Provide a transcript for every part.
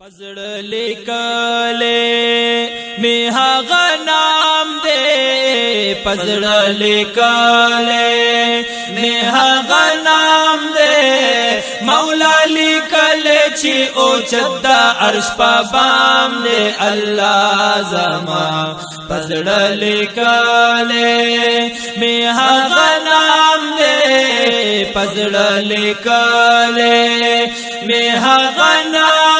پزړه لیکلې می هغه نام دې پزړه لیکلې می هغه نام دې مولا لیکلې چې او چدا عرش په بام دې الله زما پزړه لیکلې می هغه نام دې پزړه لیکلې می هغه نام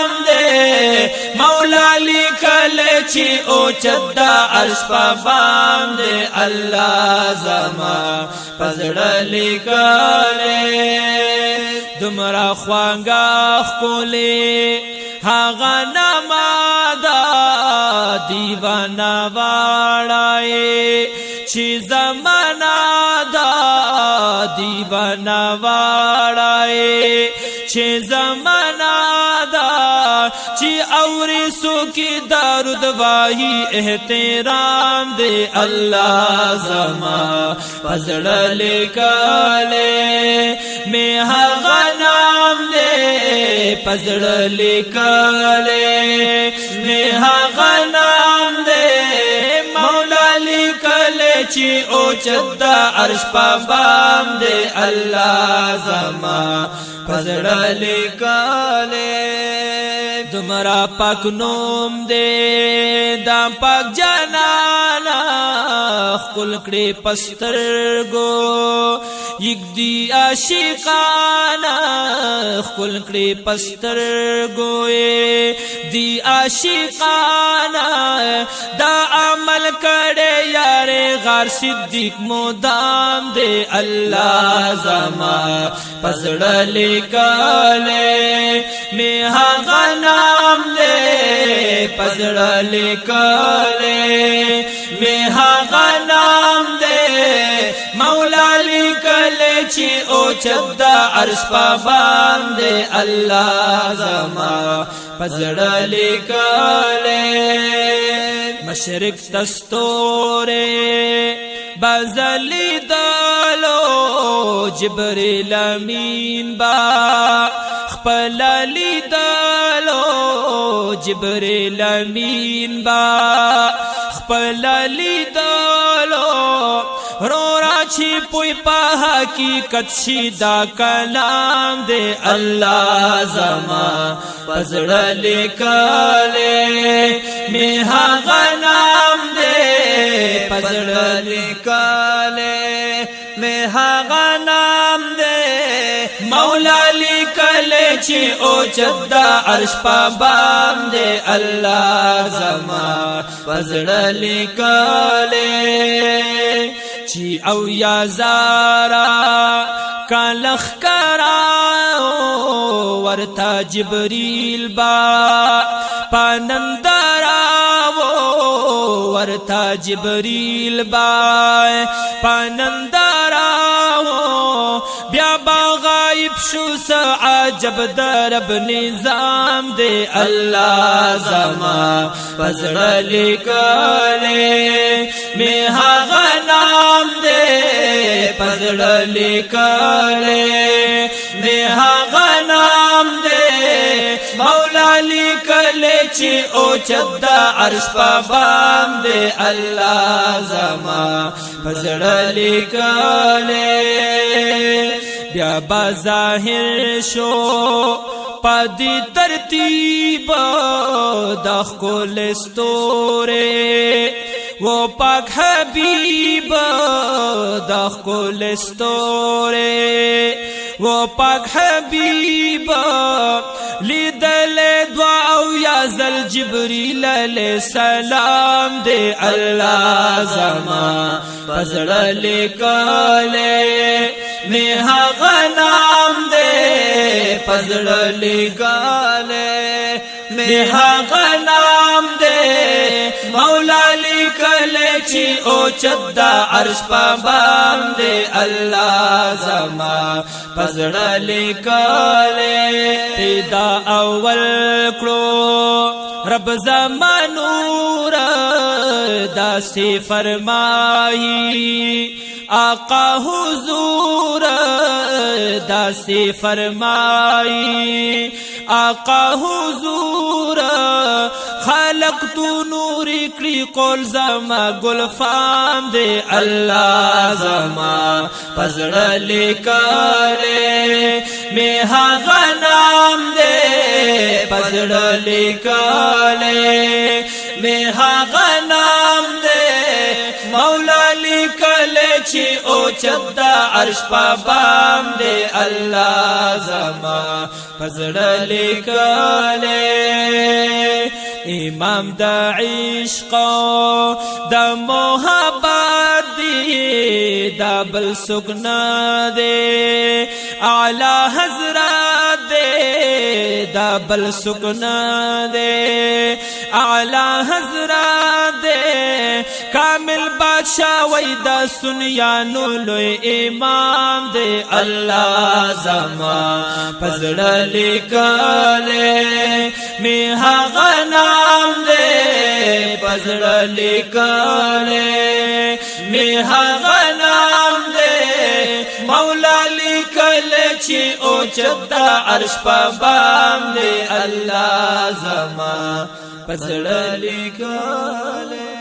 مولا لیکل چې او چدا عرش په بام دې الله زما پزړه لیکل دمرا خوانګه خولې هغه نمادا دیوانا واړای چې زمانہ دا دیوانا واړای چې زمانہ چی اوری سو کی دارود واہی احترام دے اللہ زما پزڑا لکالے میں ہاغا نام دے پزڑا لکالے میں ہاغا نام دے مولا لکالے چی او چدا عرش پا بام دے اللہ زما پزڑا لکالے دمرا پاک نوم دے دا پاک جانانا خل کڑی پسترگو یک دی عاشقانا خل کڑی پسترگو دی عاشقانا دا عمل کڑے یار غار صدیق مدام دے اللہ زما پزڑا لکالے میں ہاغا نام دے پزڑا لکالے میں ہاغا نام دے مولا لکالے چی او چدا عرش پا بام دے اللہ زما پزڑا لکالے مشرق دستورے بازلی دالو جبریل امین با خپلالی دالو جبریل امین با خپلالی دالو رورا چی پوی پا حقیقت شیدہ کلام دے اللہ زما پزڑا لکالے میں ہاغا نام دے پزڑا لکالے میں ہاغا نام دے مولا لکالے چی او چدا عرش پا بام دے اللہ زما پزڑا لکالے چی او یا زارا کالخ کرا ورتا جبریل با پانندارا ورتا جبریل با پانندارا بیا با غائب شو عجب درب نظام دے اللہ زما پزڑا لکالے میں ہاغا نام دے پزڑا لکالے میں ہاغا نام دے مولا لکالے چی او چدا عرش پا بام دے اللہ زما پزڑا لکالے بیا بظاہر شو پادی ترتیب داخ کول استورے وہ پاک حبیب داخ کول استورے وہ پاک حبیب لیدل دعا یا زل جبریل علیہ السلام دے اللہ زما پزڑا لکالے میں ہاغا نام دے پزڑا لکالے میں ہاغا نام دے مولا لکالے چی او چدا عرش پا بام دے اللہ زما پزڑا لکالے پیدا اول کرو رب زمانور داسی فرمائی آقا حضور داسی فرمائی آقا حضور خلق تو نور کړي قول زما ګل فام دې الله زما پزړه لیکلې می هغه نام دې پزړه لیکلې می هغه نام دې مولا لیکلې چې او چد عرش پابام دې الله زما پزړه لیکلې امام د عشق د محبت دی دا بل سګنا دی اعلی حضرت دی دا بل سګنا دی اعلی حضرت دی کامل بادشاہ وای د سنیانو لوی امام دی الله زما پزړه لیکلې می هغه نام دې پزړه لیکلې می هغه نام دې مولا لیکلې چې او چد عرش پابام دې الله زما پزړه لیکلې